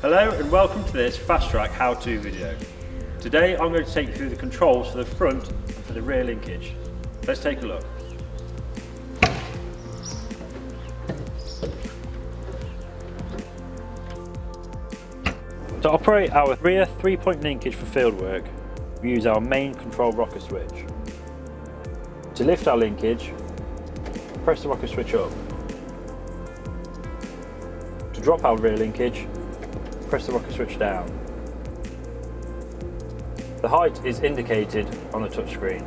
Hello and welcome to this Fastrac how-to video. Today I'm going to take you through the controls for the front and for the rear linkage. Let's take a look. To operate our rear 3-point linkage for fieldwork, we use our main control rocker switch. To lift our linkage, press the rocker switch up. To drop our rear linkage, press the rocker switch down. The height is indicated on the touchscreen.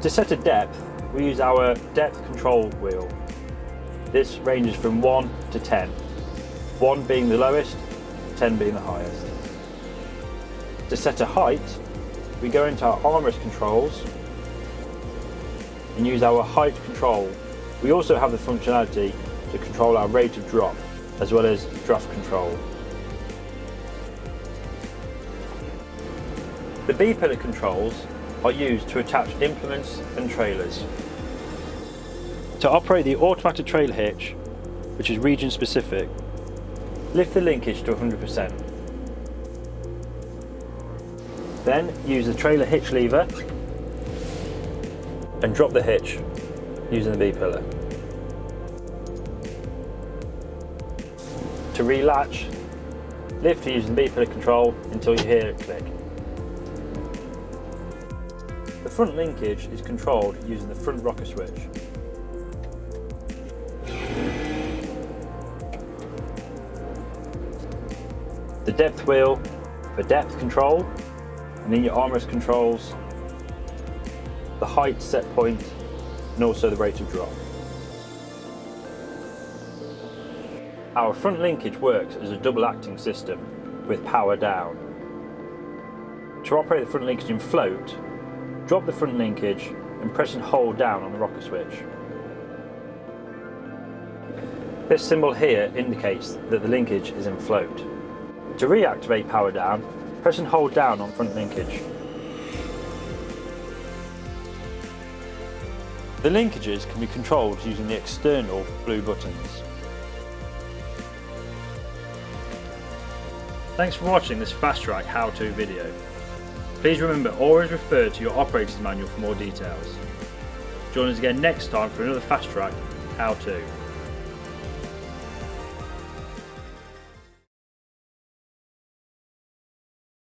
To set a depth, we use our depth control wheel. This ranges from 1 to 10, 1 being the lowest, 10 being the highest. To set a height, we go into our armrest controls and use our height control. We also have the functionality to control our rate of drop, as well as draft control. The B-pillar controls are used to attach implements and trailers. To operate the automatic trailer hitch, which is region specific, lift the linkage to 100%. Then use the trailer hitch lever and drop the hitch using the B-pillar. To relatch, lift using the B-pillar control until you hear it click. The front linkage is controlled using the front rocker switch. The depth wheel for depth control, and then your armrest controls, the height set point, and also the rate of drop. Our front linkage works as a double acting system with power down. To operate the front linkage in float, drop the front linkage and press and hold down on the rocker switch. This symbol here indicates that the linkage is in float. To reactivate power down, press and hold down on front linkage. The linkages can be controlled using the external blue buttons. Thanks for watching this Fastrac how-to video. Please remember, always refer to your operator's manual for more details. Join us again next time for another Fastrac how-to.